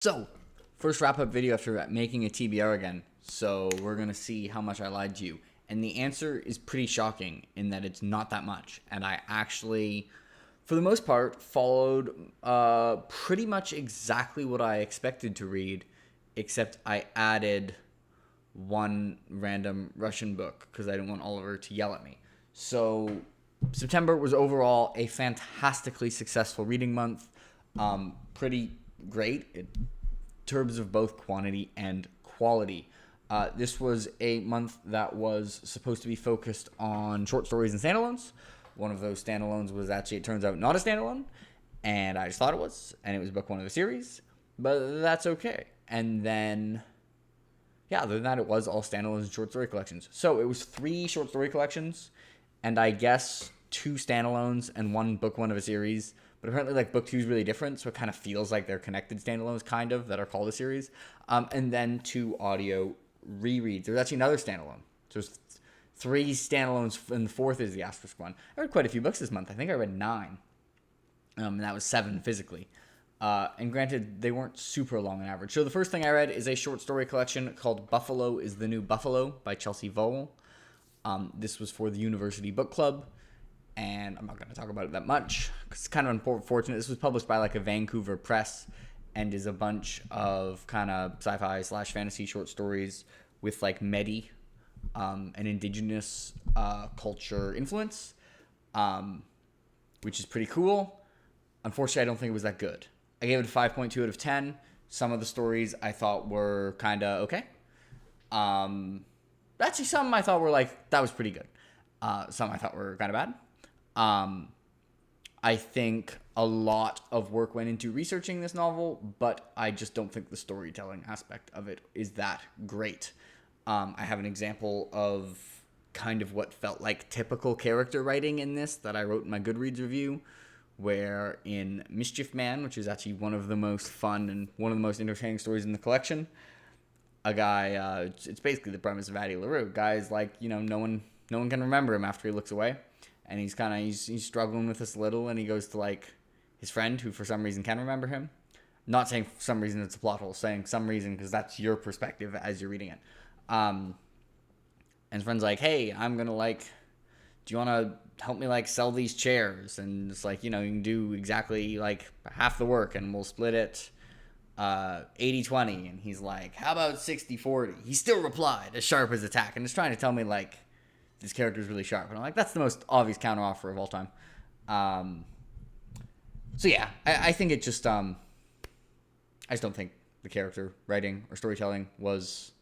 So, first wrap-up video after making a TBR again. So, we're going to see how much I lied to you. And the answer is pretty shocking in that it's not that much. And I actually, for the most part, followed pretty much exactly what I expected to read, except I added one random Russian book because I didn't want Oliver to yell at me. So, September was overall a fantastically successful reading month. Pretty great in terms of both quantity and quality. This was a month that was supposed to be focused on short stories and standalones. One of those standalones was actually, it turns out, not a standalone, and I just thought it was, and it was book one of the series, but that's okay. And then, yeah, other than that, it was all standalones and short story collections. So it was 3 short story collections, and I guess 2 standalones and 1 book one of a series. But apparently, like, book 2 is really different, so it kind of feels like they're connected standalones, kind of, that are called a series. And then 2 audio rereads. There's actually another standalone. So there's 3 standalones, and the 4th is the asterisk one. I read quite a few books this month. I think I read 9. And that was 7 physically. And granted, they weren't super long on average. So the first thing I read is a short story collection called Buffalo is the New Buffalo by Chelsea Vowell. This was for the University Book Club. And I'm not going to talk about it that much because it's kind of unfortunate. This was published by like a Vancouver press and is a bunch of kind of sci-fi / fantasy short stories with like Medi, an indigenous culture influence, which is pretty cool. Unfortunately, I don't think it was that good. I gave it a 5.2 out of 10. Some of the stories I thought were kind of okay. Actually, some I thought were like, that was pretty good. Some I thought were kind of bad. I think a lot of work went into researching this novel, but I just don't think the storytelling aspect of it is that great. I have an example of kind of what felt like typical character writing in this that I wrote in my Goodreads review, where in Mischief Man, which is actually one of the most fun and one of the most entertaining stories in the collection, a guy, it's basically the premise of Addie LaRue. Guy's like, you know, no one can remember him after he looks away. And he's struggling with this a little, and he goes to like his friend who for some reason can remember him. Not saying for some reason it's a plot hole, saying some reason because that's your perspective as you're reading it. And his friend's like, hey, I'm gonna like, do you want to help me like sell these chairs? And it's like, you know, you can do exactly like half the work and we'll split it 80-20. And he's like, how about 60-40? He still replied as sharp as attack, and it's trying to tell me like, this character is really sharp. And I'm like, that's the most obvious counteroffer of all time. So yeah, I think it just, I just don't think the character writing or storytelling was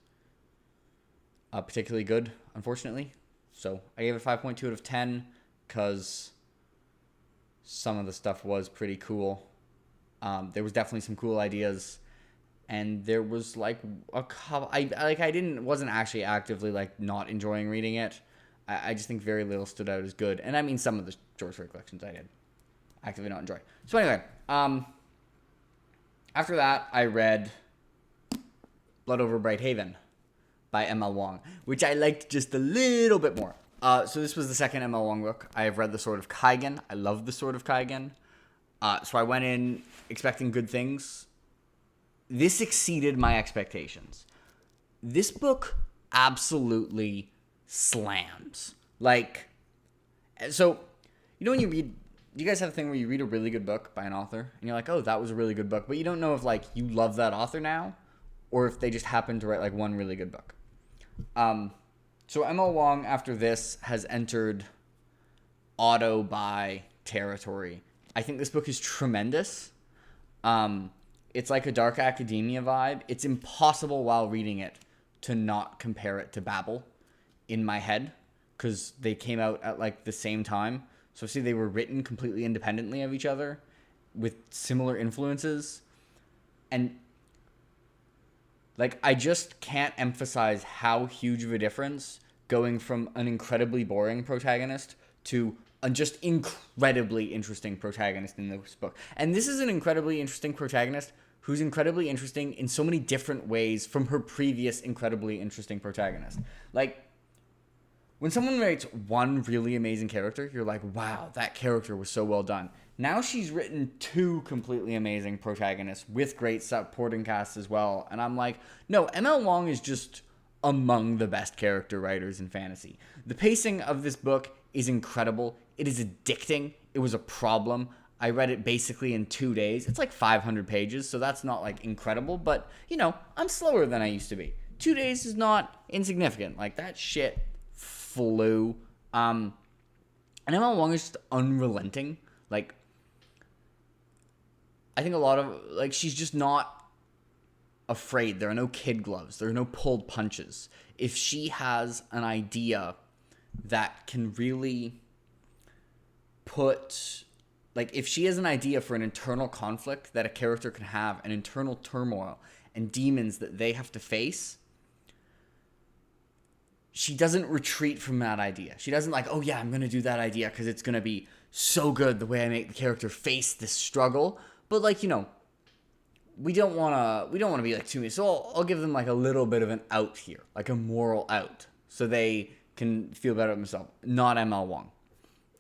particularly good, unfortunately. So I gave it 5.2 out of 10 because some of the stuff was pretty cool. There was definitely some cool ideas. And there was like a couple, wasn't actually actively like not enjoying reading it. I just think very little stood out as good. And I mean, some of the short story collections I did actively not enjoy. So anyway, after that, I read Blood Over Bright Haven by M.L Wang, which I liked just a little bit more. So this was the second M.L Wang book. I have read The Sword of Kaigen. I love The Sword of Kaigen. So I went in expecting good things. This exceeded my expectations. This book absolutely slams. Like, so, you know when you read, do you guys have a thing where you read a really good book by an author and you're like, oh, that was a really good book, but you don't know if like you love that author now or if they just happen to write like one really good book. So M.L Wang after this has entered auto buy territory. I think this book is tremendous. It's like a dark academia vibe. It's impossible while reading it to not compare it to Babel in my head because they came out at like the same time. So see, they were written completely independently of each other with similar influences. And like, I just can't emphasize how huge of a difference going from an incredibly boring protagonist to a just incredibly interesting protagonist in this book. And this is an incredibly interesting protagonist who's incredibly interesting in so many different ways from her previous incredibly interesting protagonist. Like, when someone writes one really amazing character, you're like, wow, that character was so well done. Now she's written two completely amazing protagonists with great supporting casts as well. And I'm like, no, M.L Wang is just among the best character writers in fantasy. The pacing of this book is incredible. It is addicting. It was a problem. I read it basically in 2 days. It's like 500 pages, so that's not like incredible, but you know, I'm slower than I used to be. 2 days is not insignificant. Like that shit flew. And M.L Wang is just unrelenting. Like, I think a lot of, like, she's just not afraid. There are no kid gloves. There are no pulled punches. If she has an idea that can really put, like, if she has an idea for an internal conflict that a character can have, an internal turmoil and demons that they have to face, she doesn't retreat from that idea. She doesn't like, oh yeah, I'm going to do that idea because it's going to be so good the way I make the character face this struggle. But like, you know, we don't want to be like too many. So I'll give them like a little bit of an out here, like a moral out, so they can feel better about themselves. Not M.L Wang.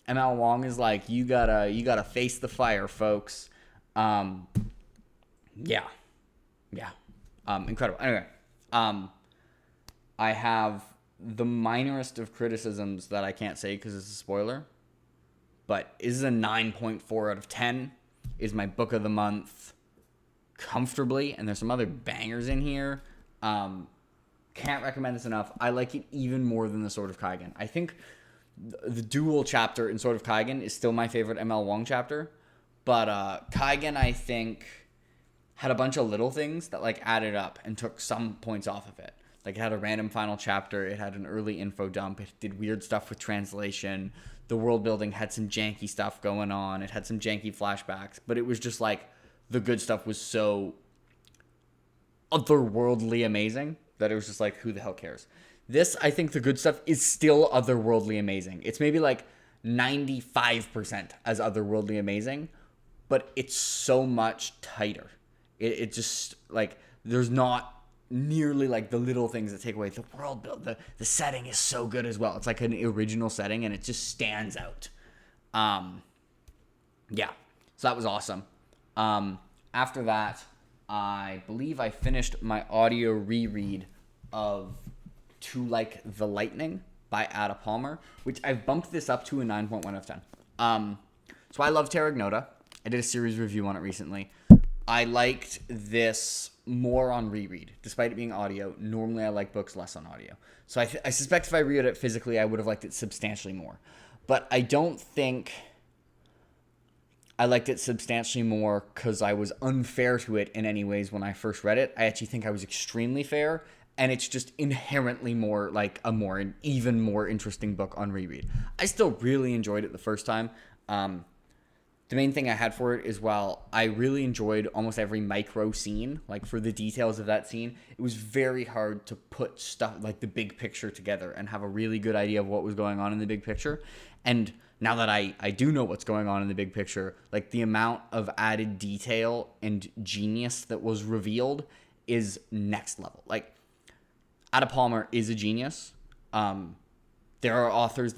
M.L Wang is like, you gotta face the fire, folks. Yeah. Incredible. Anyway, I have the minorest of criticisms that I can't say because it's a spoiler, but is a 9.4 out of 10. Is my book of the month comfortably, and there's some other bangers in here. Can't recommend this enough. I like it even more than the Sword of Kaigen. I think the dual chapter in Sword of Kaigen is still my favorite M.L Wang chapter, but Kaigen, I think, had a bunch of little things that like added up and took some points off of it. Like, it had a random final chapter, it had an early info dump, it did weird stuff with translation, the world building had some janky stuff going on, it had some janky flashbacks, but it was just like, the good stuff was so otherworldly amazing that it was just like, who the hell cares? This, I think the good stuff is still otherworldly amazing. It's maybe like 95% as otherworldly amazing, but it's so much tighter. It just, like, there's not nearly like the little things that take away. The world build, the setting is so good as well. It's like an original setting and it just stands out. Yeah, so that was awesome. After that, I believe I finished my audio reread of To Like the Lightning by Ada Palmer, which I've bumped this up to a 9.1 out of 10. So I love Terra Ignota. I did a series review on it recently. I liked this more on reread, despite it being audio. Normally, I like books less on audio. So I suspect if I read it physically, I would have liked it substantially more. But I don't think I liked it substantially more because I was unfair to it in any ways when I first read it. I actually think I was extremely fair, and it's just inherently more like an even more interesting book on reread. I still really enjoyed it the first time. The main thing I had for it is, while I really enjoyed almost every micro scene, like for the details of that scene, it was very hard to put stuff like the big picture together and have a really good idea of what was going on in the big picture. And now that I do know what's going on in the big picture, like the amount of added detail and genius that was revealed is next level. Like, Ada Palmer is a genius. There are authors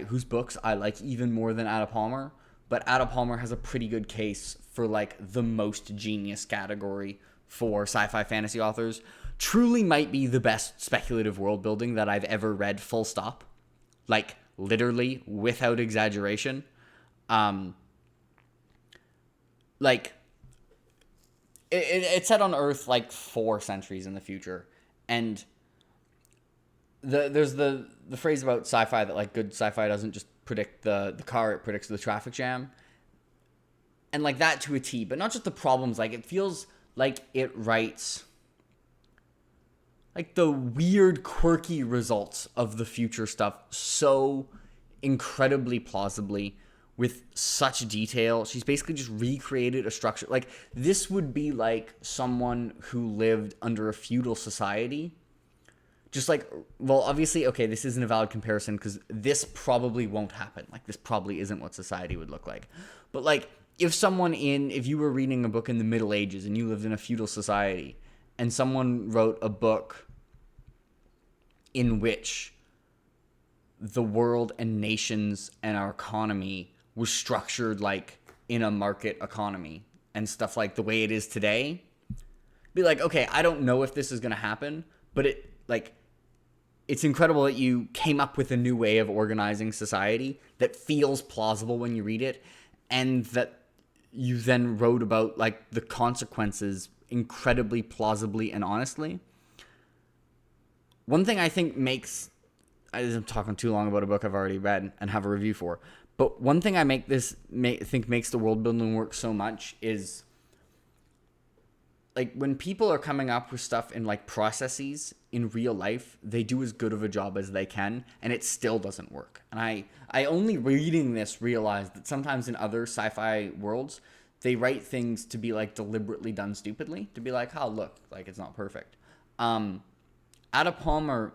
whose books I like even more than Ada Palmer, but Ada Palmer has a pretty good case for like the most genius category for sci-fi fantasy authors. Truly might be the best speculative world building that I've ever read, full stop. Like, literally, without exaggeration. Like, it's set on Earth like 4 centuries in the future, and there's the phrase about sci-fi that like good sci-fi doesn't just predict the car, it predicts the traffic jam, and like that to a T. But not just the problems. Like, it feels like it writes like the weird, quirky results of the future stuff so incredibly plausibly, with such detail. She's basically just recreated a structure. Like, this would be like someone who lived under a feudal society. Just like, well, obviously, okay, this isn't a valid comparison because this probably won't happen. Like, this probably isn't what society would look like. But like, if you were reading a book in the Middle Ages and you lived in a feudal society, and someone wrote a book in which the world and nations and our economy was structured like in a market economy and stuff like the way it is today, be like, okay, I don't know if this is going to happen, but it's incredible that you came up with a new way of organizing society that feels plausible when you read it, and that you then wrote about like the consequences incredibly plausibly and honestly. One thing I think makes, I'm talking too long about a book I've already read and have a review for, but one thing I think makes the world building work so much is like when people are coming up with stuff in like processes in real life, they do as good of a job as they can, and it still doesn't work. And I only reading this realized that sometimes in other sci-fi worlds, they write things to be like deliberately done stupidly, to be like, oh look, like it's not perfect. Ada Palmer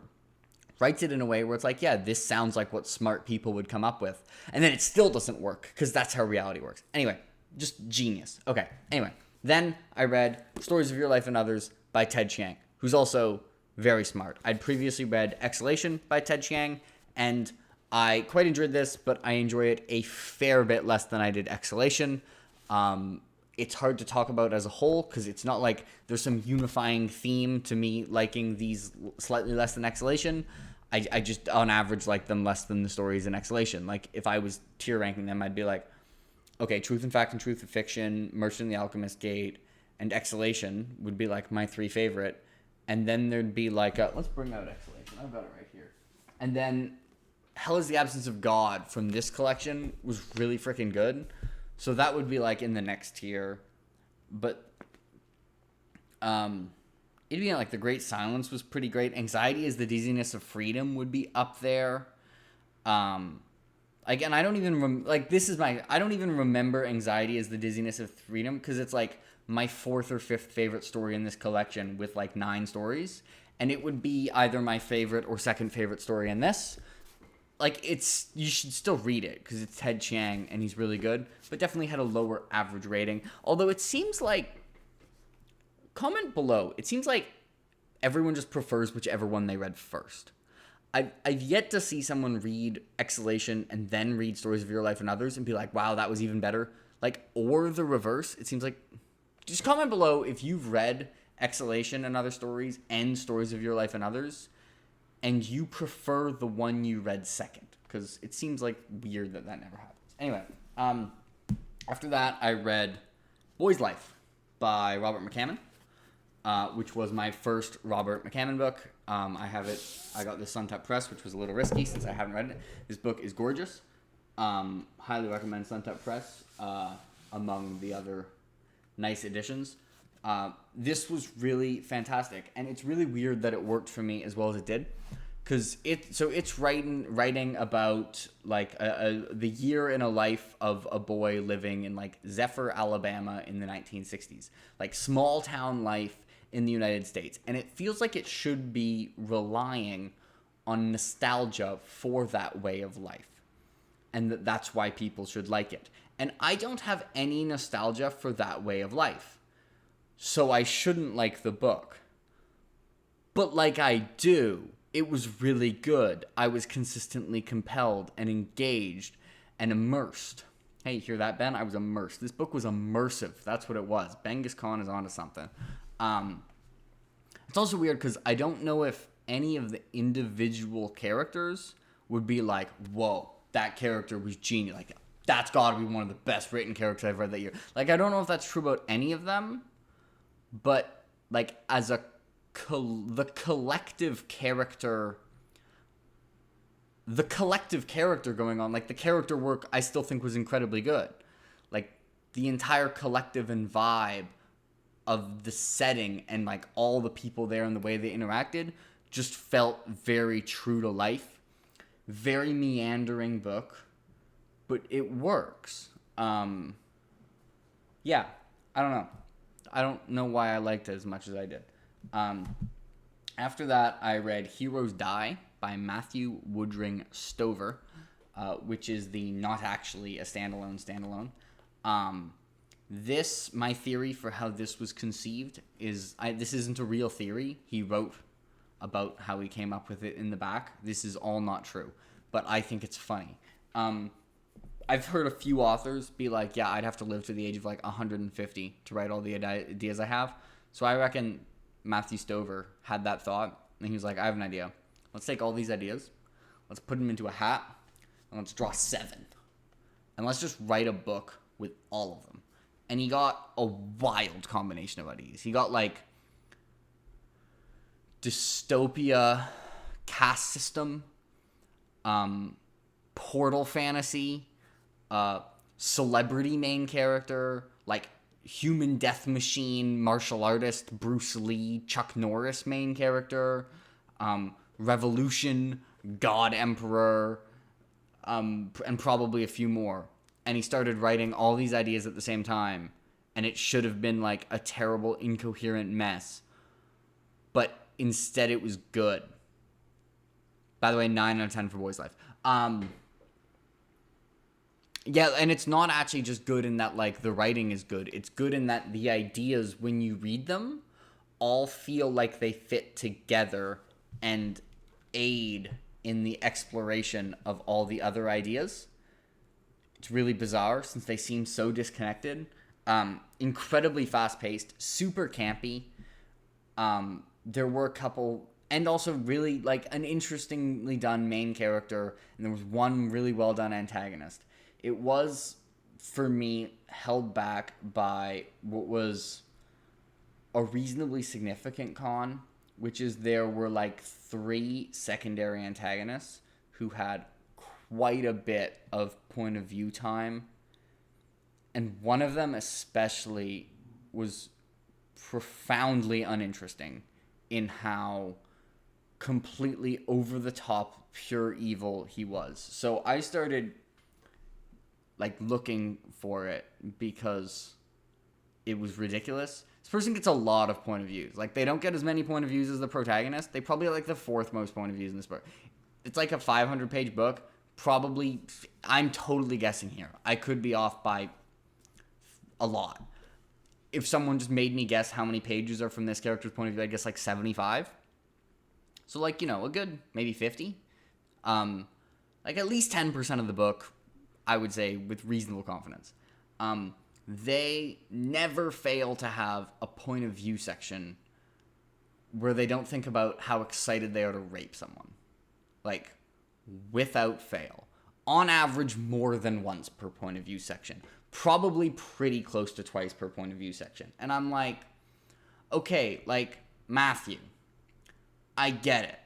writes it in a way where it's like, yeah, this sounds like what smart people would come up with, and then it still doesn't work because that's how reality works. Anyway, just genius. Okay. Anyway. Then I read Stories of Your Life and Others by Ted Chiang, who's also very smart. I'd previously read Exhalation by Ted Chiang, and I quite enjoyed this, but I enjoy it a fair bit less than I did Exhalation. It's hard to talk about as a whole because it's not like there's some unifying theme to me liking these slightly less than Exhalation. I just, on average, like them less than the stories in Exhalation. Like, if I was tier ranking them, I'd be like, okay, Truth and Fact and Truth and Fiction, Merchant and the Alchemist Gate, and Exhalation would be like my 3 favorite. And then there'd be like, let's bring out Exhalation. I've got it right here. And then Hell is the Absence of God from this collection was really freaking good. So that would be like in the next tier. But it'd be like The Great Silence was pretty great. Anxiety is the Dizziness of Freedom would be up there. Again, I don't even I don't even remember Anxiety as the Dizziness of Freedom because it's like my 4th or 5th favorite story in this collection with like 9 stories, and it would be either my favorite or 2nd favorite story in this. Like, you should still read it because it's Ted Chiang and he's really good, but definitely had a lower average rating. Although it seems like, comment below, it seems like everyone just prefers whichever one they read first. I've yet to see someone read Exhalation and then read Stories of Your Life and Others and be like, wow, that was even better. Like, or the reverse. It seems like, just comment below if you've read Exhalation and Other Stories and Stories of Your Life and Others, and you prefer the one you read second, because it seems like weird that never happens. Anyway, after that, I read Boy's Life by Robert McCammon, which was my first Robert McCammon book. I got this Suntap Press, which was a little risky since I haven't read it. This book is gorgeous. Highly recommend Suntap Press, among the other nice editions. This was really fantastic, and it's really weird that it worked for me as well as it did, because it's writing about like the year in a life of a boy living in like Zephyr, Alabama in the 1960s, like small town life in the United States, and it feels like it should be relying on nostalgia for that way of life, and that's why people should like it. And I don't have any nostalgia for that way of life, so I shouldn't like the book. But like I do, it was really good. I was consistently compelled and engaged and immersed. Hey, you hear that, Ben? I was immersed. This book was immersive. That's what it was. Genghis Khan is onto something. It's also weird because I don't know if any of the individual characters would be like, whoa, that character was genius. Like, that's got to be one of the best written characters I've read that year. Like, I don't know if that's true about any of them, but like as the collective character going on, like the character work I still think was incredibly good. Like the entire collective and vibe of the setting and like all the people there and the way they interacted just felt very true to life. Very meandering book, but it works. Yeah, I don't know. I don't know why I liked it as much as I did. After that, I read Heroes Die by Matthew Woodring Stover, which is the not actually a standalone. My theory for how this was conceived is, this isn't a real theory. He wrote about how he came up with it in the back. This is all not true, but I think it's funny. I I've heard a few authors be like, yeah, I'd have to live to the age of like 150 to write all the ideas I have. So I reckon Matthew Stover had that thought, and he was like, I have an idea. Let's take all these ideas, let's put them into a hat, and let's draw 7. And let's just write a book with all of them. And he got a wild combination of ideas. He got like dystopia caste system, portal fantasy, celebrity main character, like human death machine, martial artist, Bruce Lee, Chuck Norris main character, revolution, god emperor, and probably a few more. And he started writing all these ideas at the same time, and it should have been like a terrible, incoherent mess. But instead it was good. By the way, 9 out of 10 for Boys Life. Yeah, and it's not actually just good in that, like, the writing is good. It's good in that the ideas, when you read them, all feel like they fit together and aid in the exploration of all the other ideas. It's really bizarre since they seem so disconnected. Incredibly fast-paced, super campy. There were a couple... And also really, like, an interestingly done main character, and there was one really well-done antagonist. It was, for me, held back by what was a reasonably significant con, which is there were like 3 secondary antagonists who had quite a bit of point of view time. And one of them especially was profoundly uninteresting in how completely over the top pure evil he was. So I started like looking for it because it was ridiculous. This person gets a lot of point of views. Like, they don't get as many point of views as the protagonist. They probably have like the 4th most point of views in this book. It's like a 500-page book. Probably, I'm totally guessing here. I could be off by a lot. If someone just made me guess how many pages are from this character's point of view, I guess like 75. So like, you know, a good maybe 50. Like at least 10% of the book, I would say, with reasonable confidence. They never fail to have a point of view section where they don't think about how excited they are to rape someone. Like, without fail. On average, more than once per point of view section. Probably pretty close to twice per point of view section. And I'm like, okay, like, Matthew, I get it.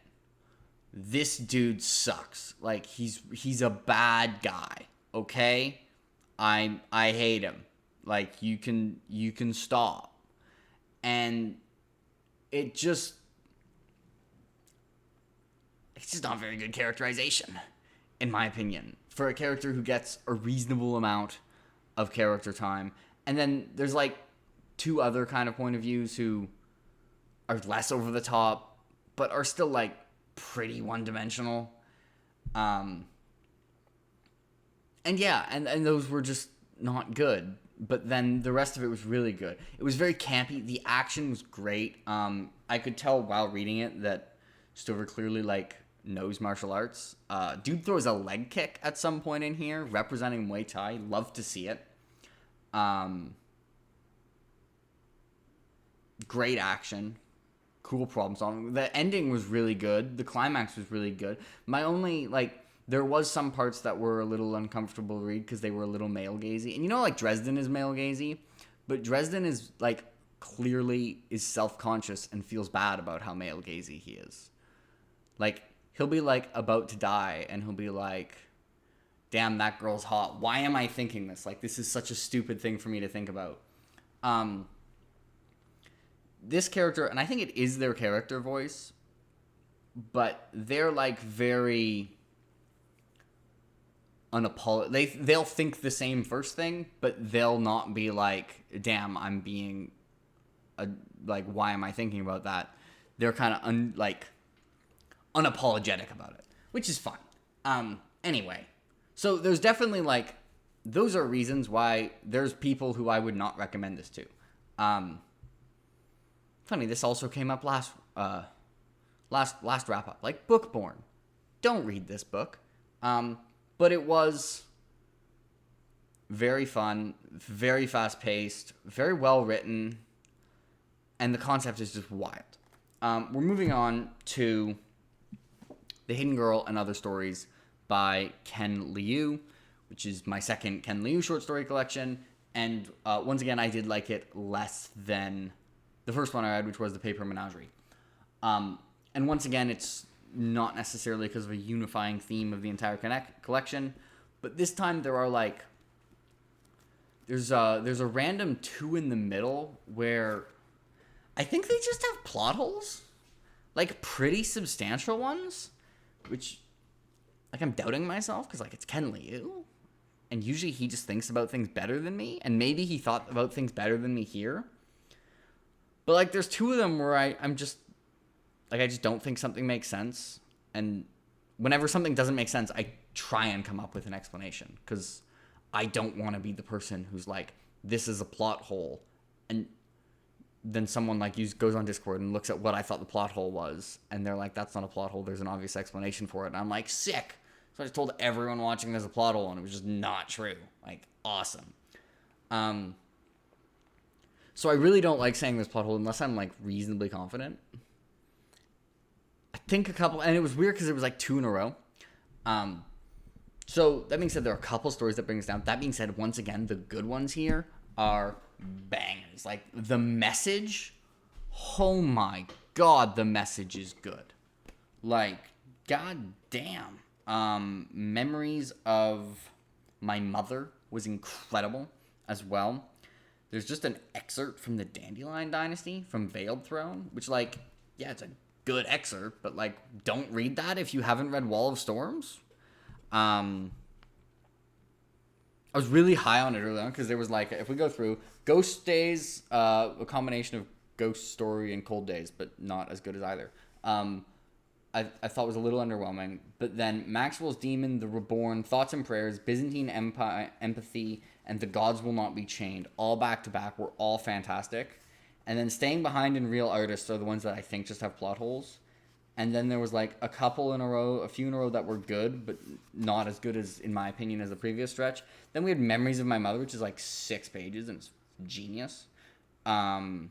This dude sucks. Like, he's a bad guy. Okay? I hate him. Like, you can stop. And it's just not very good characterization, in my opinion, for a character who gets a reasonable amount of character time. And then there's like 2 other kind of point of views who are less over the top, but are still like pretty one-dimensional. And yeah, and those were just not good. But then the rest of it was really good. It was very campy. The action was great. I could tell while reading it that Stover clearly like knows martial arts. Dude throws a leg kick at some point in here, representing Muay Thai. Love to see it. Great action. Cool problem solving. The ending was really good. The climax was really good. My only, like, there was some parts that were a little uncomfortable to read because they were a little male gazy. And you know, like, Dresden is male gazy, but Dresden is, like, clearly is self-conscious and feels bad about how male gazy he is. Like, he'll be, like, about to die, and he'll be like, damn, that girl's hot. Why am I thinking this? Like, this is such a stupid thing for me to think about. This character, and I think it is their character voice, but they're, like, very they'll think the same first thing, but they'll not be like, damn, I'm being like, why am I thinking about that? They're kind of unapologetic about it, which is fine. Anyway, so there's definitely like, those are reasons why there's people who I would not recommend this to. Funny, this also came up last wrap up, like Bookborn. Don't read this book. But it was very fun, very fast-paced, very well-written, and the concept is just wild. We're moving on to The Hidden Girl and Other Stories by Ken Liu, which is my second Ken Liu short story collection. And once again, I did like it less than the first one I read, which was The Paper Menagerie. And once again, it's not necessarily because of a unifying theme of the entire collection, but this time there are like there's a random two in the middle where I think they just have plot holes, like pretty substantial ones, which like I'm doubting myself because like it's Ken Liu, and usually he just thinks about things better than me, and maybe he thought about things better than me here. But like there's two of them where I'm just like I just don't think something makes sense, and whenever something doesn't make sense, I try and come up with an explanation because I don't want to be the person who's like, this is a plot hole, and then someone like goes on Discord and looks at what I thought the plot hole was, and they're like, that's not a plot hole, there's an obvious explanation for it, and I'm like, sick. So I just told everyone watching there's a plot hole, and it was just not true. Like, awesome. So I really don't like saying there's plot hole unless I'm like reasonably confident. I think a couple, and it was weird because it was like two in a row. So that being said, there are a couple stories that bring us down. That being said, once again, the good ones here are bangers. Like the message, oh my god, the message is good. Like, god damn. Memories of My Mother was incredible as well. There's just an excerpt from the Dandelion Dynasty from Veiled Throne, which like, yeah, it's a good excerpt, but like, don't read that if you haven't read Wall of Storms. I was really high on it early on because there was like, if we go through Ghost Days, a combination of Ghost Story and Cold Days, but not as good as either. I thought was a little underwhelming, but then Maxwell's Demon, The Reborn, Thoughts and Prayers, Byzantine Empire, Empathy, and The Gods Will Not Be Chained, all back to back, were all fantastic. And then Staying Behind and Real Artists are the ones that I think just have plot holes. And then there was like a few in a row that were good, but not as good as, in my opinion, as the previous stretch. Then we had Memories of My Mother, which is like 6 pages, and it's genius. And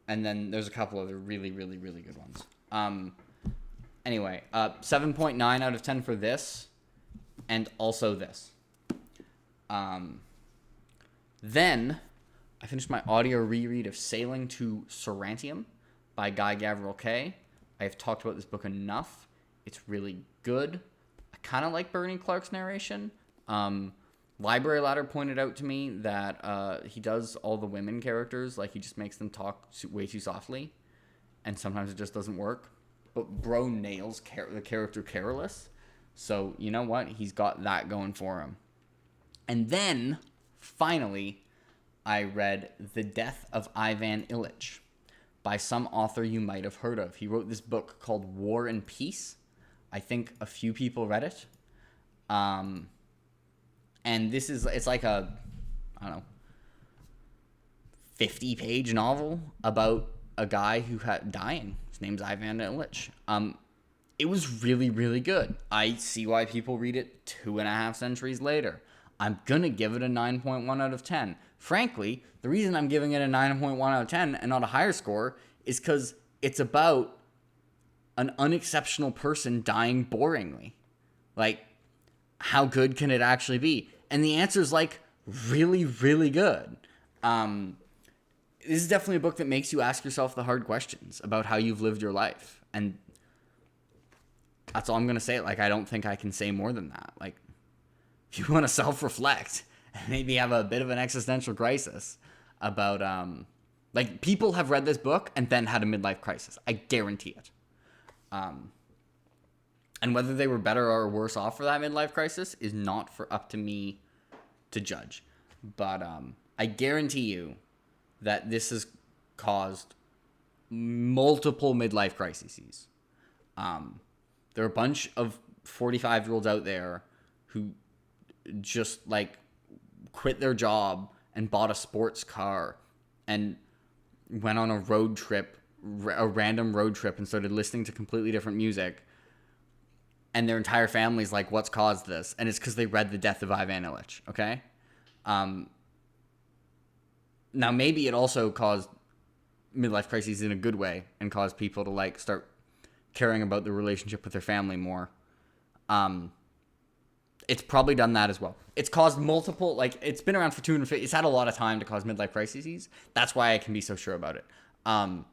then there's a couple other really, really, really good ones. Anyway, 7.9 out of 10 for this, and also this. Then I finished my audio reread of Sailing to Sarantium by Guy Gavriel Kay. I have talked about this book enough. It's really good. I kind of like Bernie Clark's narration. Library Ladder pointed out to me that he does all the women characters, like he just makes them talk way too softly, and sometimes it just doesn't work. But bro nails the character Careless, so you know what? He's got that going for him. And then, finally, I read The Death of Ivan Illich by some author you might have heard of. He wrote this book called War and Peace. I think a few people read it. And it's like a, I don't know, 50-page novel about a guy who had dying. His name's Ivan Illich. It was really, really good. I see why people read it 2.5 centuries later. I'm gonna give it a 9.1 out of 10. Frankly, the reason I'm giving it a 9.1 out of 10 and not a higher score is because it's about an unexceptional person dying boringly. Like, how good can it actually be? And the answer is like really, really good. This is definitely a book that makes you ask yourself the hard questions about how you've lived your life. And that's all I'm going to say. Like, I don't think I can say more than that. Like, if you want to self-reflect and maybe have a bit of an existential crisis about, like, people have read this book and then had a midlife crisis. I guarantee it. And whether they were better or worse off for that midlife crisis is not up to me to judge. But I guarantee you that this has caused multiple midlife crises. There are a bunch of 45-year-olds out there who just like quit their job and bought a sports car and went on a road trip, a random road trip, and started listening to completely different music. And their entire family's like, what's caused this? And it's because they read The Death of Ivan Illich, okay? Now, maybe it also caused midlife crises in a good way and caused people to like start caring about the relationship with their family more. It's probably done that as well. It's caused multiple, like, it's been around for 250, it's had a lot of time to cause midlife crises. That's why I can be so sure about it.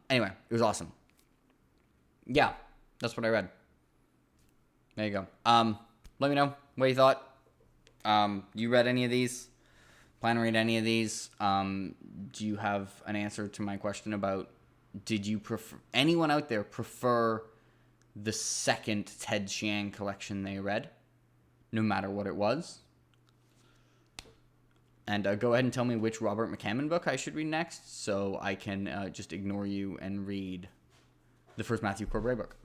Anyway, it was awesome. Yeah, that's what I read. There you go. Let me know what you thought. You read any of these? Plan to read any of these? Do you have an answer to my question about, did you prefer, anyone out there prefer the second Ted Chiang collection they read, no matter what it was? And go ahead and tell me which Robert McCammon book I should read next, so I can just ignore you and read the first Matthew Corbray book.